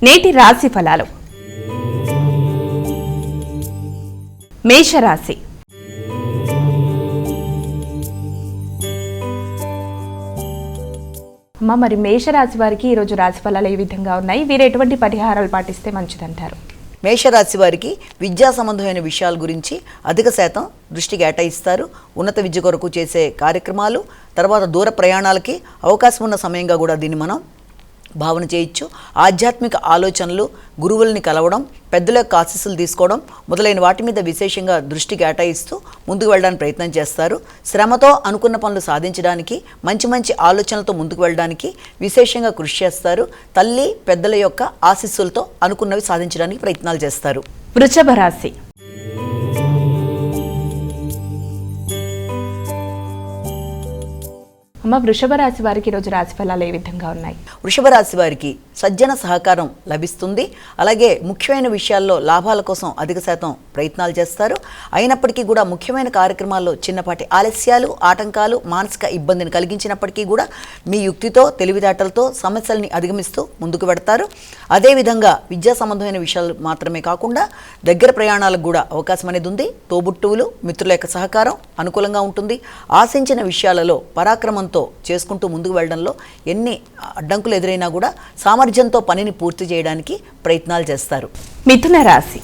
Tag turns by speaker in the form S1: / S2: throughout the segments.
S1: నేటి రాశి ఫలాలు. మేషరాశి. మరి మేషరాశి వారికి ఈరోజు రాశి ఫలాలు ఏ విధంగా ఉన్నాయి? వీరు ఎటువంటి పరిహారాలు పాటిస్తే మంచిదంటారు?
S2: మేషరాశి వారికి విద్యా సంబంధమైన విషయాల గురించి అధిక శాతం దృష్టి కేటాయిస్తారు. ఉన్నత విద్య కొరకు చేసే కార్యక్రమాలు, తర్వాత దూర ప్రయాణాలకి అవకాశం ఉన్న సమయంగా కూడా దీన్ని మనం భావన చేయొచ్చు. ఆధ్యాత్మిక ఆలోచనలు, గురువుల్ని కలవడం, పెద్దల యొక్క ఆశీస్సులు తీసుకోవడం మొదలైన వాటి మీద విశేషంగా దృష్టి కేటాయిస్తూ ముందుకు వెళ్ళడానికి ప్రయత్నం చేస్తారు. శ్రమతో అనుకున్న పనులు సాధించడానికి, మంచి మంచి ఆలోచనలతో ముందుకు వెళ్ళడానికి విశేషంగా కృషి చేస్తారు. తల్లి, పెద్దల యొక్క ఆశీస్సులతో అనుకున్నవి సాధించడానికి ప్రయత్నాలు చేస్తారు.
S1: వృషభ రాశి. వృషభ రాశి వారికి ఈరోజు రాశి ఫలాలు ఏ విధంగా ఉన్నాయి?
S2: వృషభ రాశి వారికి సజ్జన సహకారం లభిస్తుంది. అలాగే ముఖ్యమైన విషయాల్లో లాభాల కోసం అధిక శాతం ప్రయత్నాలు చేస్తారు. అయినప్పటికీ కూడా ముఖ్యమైన కార్యక్రమాల్లో చిన్నపాటి ఆలస్యాలు, ఆటంకాలు, మానసిక ఇబ్బందిని కలిగించినప్పటికీ కూడా మీ యుక్తితో, తెలివితేటలతో సమస్యల్ని అధిగమిస్తూ ముందుకు పెడతారు. అదేవిధంగా విద్యా సంబంధమైన విషయాలు మాత్రమే కాకుండా దగ్గర ప్రయాణాలకు కూడా అవకాశం అనేది ఉంది. తోబుట్టువులు, మిత్రుల యొక్క సహకారం అనుకూలంగా ఉంటుంది. ఆశించిన విషయాలలో పరాక్రమంతో చేసుకుంటూ ముందుకు వెళ్ళడంలో ఎన్ని అడ్డంకులు ఎదురైనా కూడా సామర్థ్యంతో పనిని పూర్తి చేయడానికి ప్రయత్నాలు చేస్తారు.
S1: మిథున రాశి.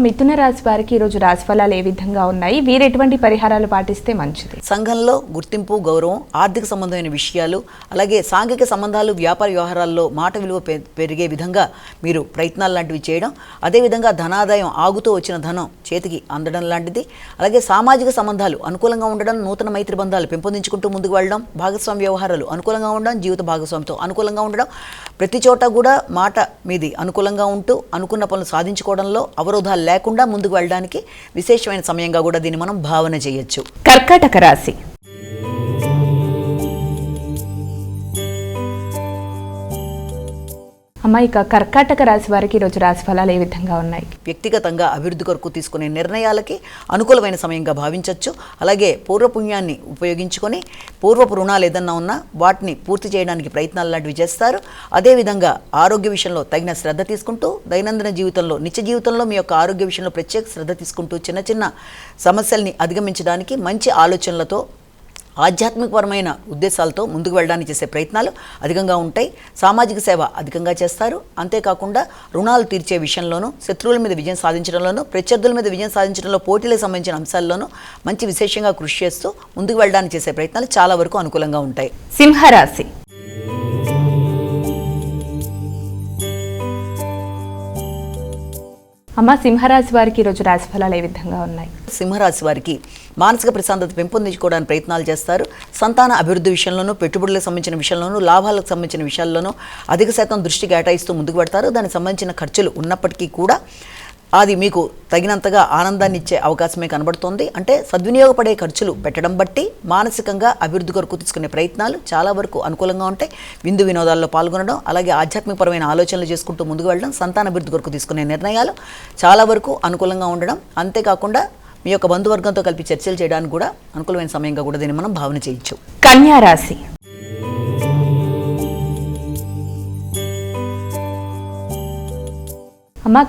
S1: మిథున రాశి వారికి ఈరోజు రాశి ఫలాలు ఏ విధంగా ఉన్నాయి? వీరు ఎటువంటి పరిహారాలు పాటిస్తే మంచిది?
S2: సంఘంలో గుర్తింపు, గౌరవం, ఆర్థిక సంబంధమైన విషయాలు, అలాగే సాంఘిక సంబంధాలు, వ్యాపార వ్యవహారాల్లో మాట విలువ పెరిగే విధంగా మీరు ప్రయత్నాలు లాంటివి చేయడం, అదేవిధంగా ధనాదాయం, ఆగుతూ వచ్చిన ధనం చేతికి అందడం లాంటిది, అలాగే సామాజిక సంబంధాలు అనుకూలంగా ఉండడం, నూతన మైత్రి బంధాలు పెంపొందించుకుంటూ ముందుకు వెళ్ళడం, భాగస్వామ్య వ్యవహారాలు అనుకూలంగా ఉండడం, జీవిత భాగస్వామితో అనుకూలంగా ఉండడం, ప్రతి చోట కూడా మాట మీది అనుకూలంగా ఉంటూ అనుకున్న పనులు సాధించుకోవడంలో అవరోధాలు లేకుండా ముందుకు వెళ్ళడానికి విశేషమైన సమయంగా కూడా దీన్ని మనం భావన చేయొచ్చు.
S1: కర్కాటక రాశి. ఇక కర్కాటక రాశి వారికి ఈరోజు రాశి ఫలాలు ఏ విధంగా ఉన్నాయి?
S2: వ్యక్తిగతంగా అభివృద్ధి కొరకు తీసుకునే నిర్ణయాలకి అనుకూలమైన సమయంగా భావించవచ్చు. అలాగే పూర్వపుణ్యాన్ని ఉపయోగించుకొని పూర్వపు రుణాలు ఏదన్నా ఉన్నా వాటిని పూర్తి చేయడానికి ప్రయత్నాలు లాంటివి చేస్తారు. అదేవిధంగా ఆరోగ్య విషయంలో తగిన శ్రద్ధ తీసుకుంటూ, దైనందిన జీవితంలో, నిత్య జీవితంలో మీ యొక్క ఆరోగ్య విషయంలో ప్రత్యేక శ్రద్ధ తీసుకుంటూ చిన్న చిన్న సమస్యల్ని అధిగమించడానికి మంచి ఆలోచనలతో, ఆధ్యాత్మికపరమైన ఉద్దేశాలతో ముందుకు వెళ్ళడానికి చేసే ప్రయత్నాలు అధికంగా ఉంటాయి. సామాజిక సేవ అధికంగా చేస్తారు. అంతేకాకుండా రుణాలు తీర్చే విషయంలోనూ, శత్రువుల మీద విజయం సాధించడంలోనూ, ప్రత్యర్థుల మీద విజయం సాధించడంలో, పోటీలకు సంబంధించిన అంశాల్లోనూ మంచి విశేషంగా కృషి చేస్తూ ముందుకు వెళ్ళడానికి చేసే ప్రయత్నాలు చాలా వరకు అనుకూలంగా ఉంటాయి.
S1: సింహరాశి. సింహరాశి వారికి ఈరోజు రాశి ఫలాలు ఏ విధంగా ఉన్నాయి?
S2: సింహరాశి వారికి మానసిక ప్రశాంతత పెంపొందించుకోవడానికి ప్రయత్నాలు చేస్తారు. సంతాన అభివృద్ధి విషయంలోనూ, పెట్టుబడులకు సంబంధించిన విషయంలోనూ, లాభాలకు సంబంధించిన విషయాల్లోనూ అధిక శాతం దృష్టి కేటాయిస్తూ ముందుకు పెడతారు. దానికి సంబంధించిన ఖర్చులు ఉన్నప్పటికీ కూడా అది మీకు తగినంతగా ఆనందాన్ని ఇచ్చే అవకాశమే కనబడుతోంది. అంటే సద్వినియోగపడే ఖర్చులు పెట్టడం బట్టి మానసికంగా అభివృద్ధి కొరకు తీసుకునే ప్రయత్నాలు చాలా వరకు అనుకూలంగా ఉంటాయి. విందు వినోదాల్లో పాల్గొనడం, అలాగే ఆధ్యాత్మికపరమైన ఆలోచనలు చేసుకుంటూ ముందుకు వెళ్ళడం, సంతాన అభివృద్ధి కొరకు తీసుకునే నిర్ణయాలు చాలా వరకు అనుకూలంగా ఉండడం, అంతేకాకుండా మీ యొక్క బంధువర్గంతో కలిపి చర్చలు చేయడానికి కూడా అనుకూలమైన సమయంగా కూడా దీన్ని మనం భావన చేయొచ్చు.
S1: కన్యా రాశి.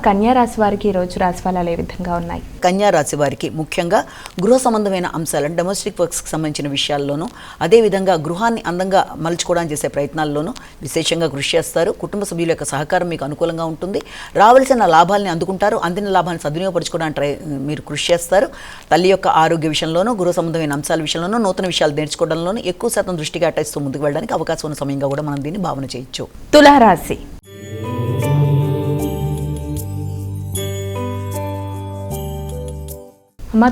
S1: కన్యా రాశి వారికి ఈరోజు రాశి ఫలాలు ఏ విధంగా ఉన్నాయి?
S2: కన్యా రాశి వారికి ముఖ్యంగా గృహ సంబంధమైన అంశాలు, డొమెస్టిక్ వర్క్స్కి సంబంధించిన విషయాల్లోనూ, అదేవిధంగా గృహాన్ని అందంగా మలుచుకోవడానికి చేసే ప్రయత్నాల్లోనూ విశేషంగా కృషి చేస్తారు. కుటుంబ సభ్యుల యొక్క సహకారం మీకు అనుకూలంగా ఉంటుంది. రావాల్సిన లాభాలని అందుకుంటారు. అందిన లాభాన్ని సద్వినియోగపరచుకోవడానికి మీరు కృషి చేస్తారు. తల్లి యొక్క ఆరోగ్య విషయంలోనూ, గృహ సంబంధమైన అంశాల విషయంలోనూ, నూతన విషయాలు నేర్చుకోవడంలోనూ ఎక్కువ శాతం దృష్టి కేటాయిస్తూ ముందుకు వెళ్ళడానికి అవకాశం ఉన్న సమయంగా కూడా మనం దీన్ని భావన చేయొచ్చు.
S1: తులారాశి.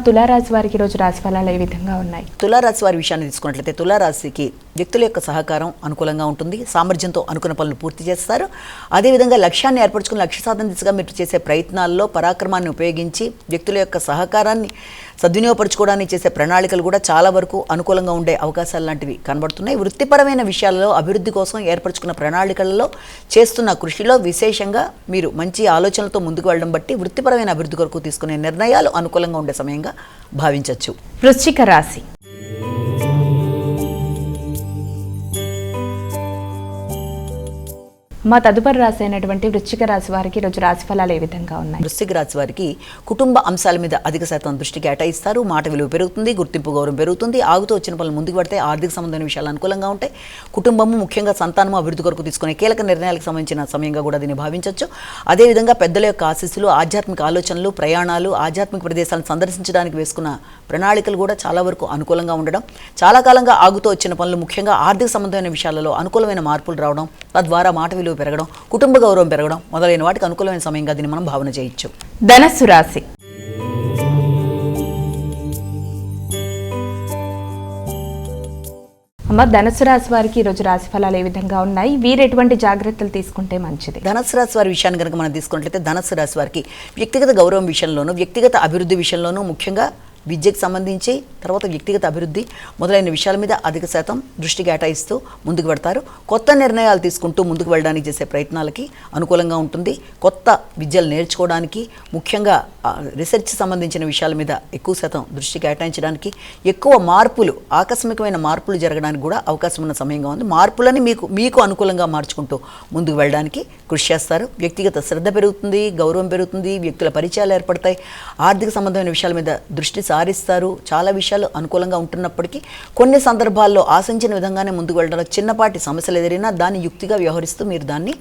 S1: తులారాశి వారికి ఈరోజు రాశి ఫలాలు ఏ విధంగా ఉన్నాయి?
S2: తులారాశి వారి విషయాన్ని తీసుకున్నట్లయితే తులారాశికి వ్యక్తుల యొక్క సహకారం అనుకూలంగా ఉంటుంది. సామర్థ్యంతో అనుకున్న పనులు పూర్తి చేస్తారు. అదేవిధంగా లక్ష్యాన్ని ఏర్పరచుకుని లక్ష్య సాధన దిశగా మీరు చేసే ప్రయత్నాల్లో పరాక్రమాన్ని ఉపయోగించి వ్యక్తుల యొక్క సహకారాన్ని సద్వినియోగపరచుకోవడానికి చేసే ప్రణాళికలు కూడా చాలా వరకు అనుకూలంగా ఉండే అవకాశాలు లాంటివి కనబడుతున్నాయి. వృత్తిపరమైన విషయాలలో అభివృద్ధి కోసం ఏర్పరచుకున్న ప్రణాళికలలో చేస్తున్న కృషిలో విశేషంగా మీరు మంచి ఆలోచనలతో ముందుకు వెళ్ళడం బట్టి వృత్తిపరమైన అభివృద్ధి కొరకు తీసుకునే నిర్ణయాలు అనుకూలంగా ఉండే సమయంగా భావించవచ్చు.
S1: వృశ్చిక రాశి. మా తదుపరి రాశి అయినటువంటి వృశ్చిక రాశి వారికి ఈరోజు రాశి ఫలాలు ఏ విధంగా ఉన్నాయి?
S2: వృశ్చిక రాశి వారికి కుటుంబ అంశాల మీద అధిక శాతం దృష్టి కేటాయిస్తారు. మాట విలువ పెరుగుతుంది, గుర్తింపు గౌరవం పెరుగుతుంది. ఆగుతూ వచ్చిన పనులు ముందుకు పడితే ఆర్థిక సంబంధమైన విషయాలు అనుకూలంగా ఉంటాయి. కుటుంబము ముఖ్యంగా సంతానము అభివృద్ధి కొరకు తీసుకునే కీలక నిర్ణయాలకు సంబంధించిన సమయంగా కూడా దీన్ని భావించవచ్చు. అదేవిధంగా పెద్దల యొక్క ఆశీస్సులు, ఆధ్యాత్మిక ఆలోచనలు, ప్రయాణాలు, ఆధ్యాత్మిక ప్రదేశాలను సందర్శించడానికి వేసుకున్న ప్రణాళికలు కూడా చాలా వరకు అనుకూలంగా ఉండడం, చాలా కాలంగా ఆగుతూ వచ్చిన పనులు ముఖ్యంగా ఆర్థిక సంబంధమైన విషయాలలో అనుకూలమైన మార్పులు రావడం, తద్వారా మాట విలువ పెరగడం, కుటుంబ గౌరవం పెరగడం మొదలైన వాటికి అనుకూలమైన సమయంగా దీన్ని మనం భావన చేయొచ్చు.
S1: ధనస్సు రాశి. అమ్మ, ధనస్సు రాశి వారికి ఈరోజు రాశి ఫలాలు ఏ విధంగా ఉన్నాయి? వీరు ఎటువంటి జాగ్రత్తలు తీసుకుంటే మంచిది?
S2: ధనస్సు రాశి వారి విషయాన్ని కనుక మనం తీసుకున్నట్లయితే ధనస్సు రాశి వారికి వ్యక్తిగత గౌరవం విషయంలోనూ, వ్యక్తిగత అభివృద్ధి విషయంలోనూ, ముఖ్యంగా విద్యకు సంబంధించి, తర్వాత వ్యక్తిగత అభివృద్ధి మొదలైన విషయాల మీద అధిక శాతం దృష్టి కేటాయిస్తూ ముందుకు పెడతారు. కొత్త నిర్ణయాలు తీసుకుంటూ ముందుకు వెళ్ళడానికి చేసే ప్రయత్నాలకి అనుకూలంగా ఉంటుంది. కొత్త విద్యలు నేర్చుకోవడానికి, ముఖ్యంగా రీసెర్చ్ సంబంధించిన విషయాల మీద ఎక్కువ శాతం దృష్టి కేటాయించడానికి, ఎక్కువ మార్పులు, ఆకస్మికమైన మార్పులు జరగడానికి కూడా అవకాశం ఉన్న సమయంగా ఉంది. మార్పులని మీకు అనుకూలంగా మార్చుకుంటూ ముందుకు వెళ్ళడానికి కృషి చేస్తారు. వ్యక్తిగత శ్రద్ధ పెరుగుతుంది, గౌరవం పెరుగుతుంది, వ్యక్తుల పరిచయాలు ఏర్పడతాయి, ఆర్థిక సంబంధమైన విషయాల మీద దృష్టి సారిస్తారు. చాలా విషయాలు అనుకూలంగా ఉంటున్నప్పటికీ కొన్ని సందర్భాల్లో ఆశించిన విధంగానే ముందుకు వెళ్ళడంలో చిన్నపాటి సమస్యలు ఎదిరినా దాన్ని యుక్తిగా వ్యవహరిస్తూ మీరు దాన్ని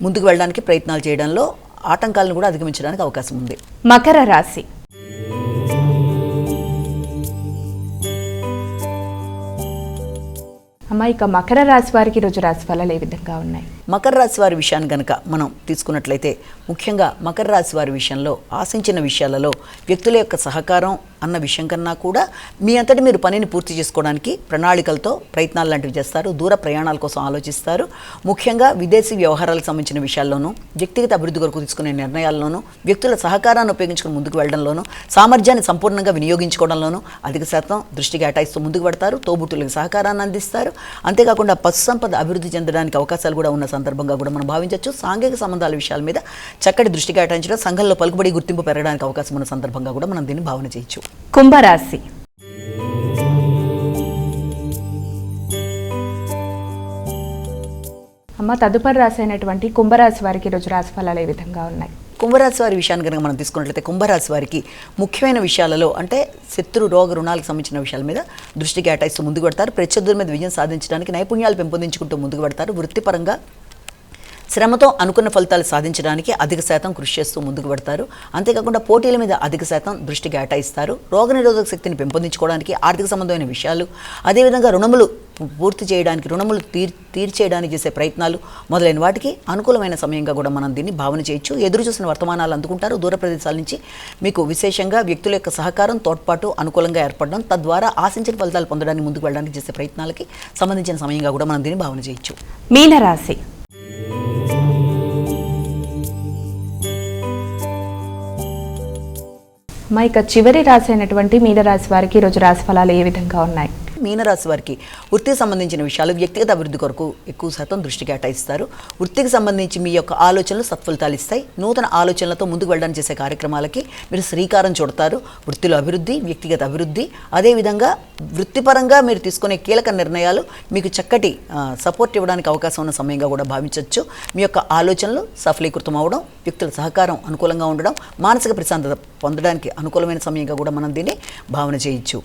S2: ముందుకు వెళ్ళడానికి ప్రయత్నాలు చేయడంలో ఆటంకాలను కూడా అధిగమించడానికి అవకాశం ఉంది.
S1: మకర రాశి. అమ్మ, ఇక మకర రాశి వారికి ఈరోజు రాశి ఫలాలు ఏ విధంగా ఉన్నాయి?
S2: మకర రాశి వారి విషయాన్ని కనుక మనం తీసుకున్నట్లయితే ముఖ్యంగా మకర రాశి వారి విషయంలో ఆశించిన విషయాలలో వ్యక్తుల యొక్క సహకారం అన్న విషయం కన్నా కూడా మీ అంతటి మీరు పనిని పూర్తి చేసుకోవడానికి ప్రణాళికలతో ప్రయత్నాలు లాంటివి చేస్తారు. దూర ప్రయాణాల కోసం ఆలోచిస్తారు. ముఖ్యంగా విదేశీ వ్యవహారాలకు సంబంధించిన విషయాల్లోనూ, వ్యక్తిగత అభివృద్ధి కొరకు తీసుకునే నిర్ణయాల్లోనూ, వ్యక్తుల సహకారాన్ని ఉపయోగించుకుని ముందుకు వెళ్ళడంలోనూ, సామర్థ్యాన్ని సంపూర్ణంగా వినియోగించుకోవడంలోనూ అధిక శాతం దృష్టి కేటాయిస్తూ ముందుకు పడతారు. తోబుట్టులకు సహకారాన్ని అందిస్తారు. అంతేకాకుండా పశు సంపద అభివృద్ధి చెందడానికి అవకాశాలు కూడా ఉన్న సందర్భంగా కూడా మనం భావించవచ్చు. సాంఘిక సంబంధాల విషయాల మీద చక్కటి దృష్టి కేటాయించడం, సంఘంలో పలుకుబడి గుర్తింపు పెరగడానికి అవకాశం ఉన్న సందర్భంగా కూడా మనం దీన్ని భావన చేయొచ్చు.
S1: కుంభరాశి. అమ్మ, తదుపరి రాశి అయినటువంటి కుంభరాశి వారికి ఈరోజు రాశి ఫలాలు ఏ విధంగా ఉన్నాయి?
S2: కుంభరాశి వారి విషయాన్ని కనుక మనం తీసుకున్నట్లయితే కుంభరాశి వారికి ముఖ్యమైన విషయాలలో అంటే శత్రు రోగ రుణాలకు సంబంధించిన విషయాల మీద దృష్టి కేటాయిస్తూ ముందుకు పెడతారు. ప్రత్యర్థుల మీద విజయం సాధించడానికి నైపుణ్యాలు పెంపొందించుకుంటూ ముందుకు పెడతారు. వృత్తిపరంగా శ్రమతో అనుకున్న ఫలితాలు సాధించడానికి అధిక శాతం కృషి చేస్తూ ముందుకు పెడతారు. అంతేకాకుండా పోటీల మీద అధిక శాతం దృష్టి కేటాయిస్తారు. రోగనిరోధక శక్తిని పెంపొందించుకోవడానికి, ఆర్థిక సంబంధమైన విషయాలు, అదేవిధంగా రుణములు పూర్తి చేయడానికి, రుణములు తీర్చేయడానికి చేసే ప్రయత్నాలు మొదలైన వాటికి అనుకూలమైన సమయంగా కూడా మనం దీన్ని భావన చేయొచ్చు. ఎదురు చూసిన వర్తమానాలు అందుకుంటారు. దూర ప్రదేశాల నుంచి మీకు విశేషంగా వ్యక్తుల యొక్క సహకారం, తోడ్పాటు అనుకూలంగా ఏర్పడడం, తద్వారా ఆశించిన ఫలితాలు పొందడానికి ముందుకు వెళ్ళడానికి చేసే ప్రయత్నాలకి సంబంధించిన సమయంగా కూడా మనం దీన్ని భావన చేయొచ్చు.
S1: మీనరాశి. మా ఇక చివరి రాశి అయినటువంటి మీనరాశి వారికి ఈరోజు రాశి ఫలాలు ఏ విధంగా ఉన్నాయి?
S2: మీనరాశి వారికి వృత్తికి సంబంధించిన విషయాలు, వ్యక్తిగత అభివృద్ధి కొరకు ఎక్కువ శాతం దృష్టి కేటాయిస్తారు. వృత్తికి సంబంధించి మీ యొక్క ఆలోచనలు సత్ఫలితాలు ఇస్తాయి. నూతన ఆలోచనలతో ముందుకు వెళ్ళడానికి చేసే కార్యక్రమాలకి మీరు శ్రీకారం చుడతారు. వృత్తిలో అభివృద్ధి, వ్యక్తిగత అభివృద్ధి, అదేవిధంగా వృత్తిపరంగా మీరు తీసుకునే కీలక నిర్ణయాలు మీకు చక్కటి సపోర్ట్ ఇవ్వడానికి అవకాశం ఉన్న సమయంగా కూడా భావించవచ్చు. మీ యొక్క ఆలోచనలు సఫలీకృతం అవ్వడం, వ్యక్తుల సహకారం అనుకూలంగా ఉండడం, మానసిక ప్రశాంతత పొందడానికి అనుకూలమైన సమయంగా కూడా మనం దీన్ని భావన చేయొచ్చు.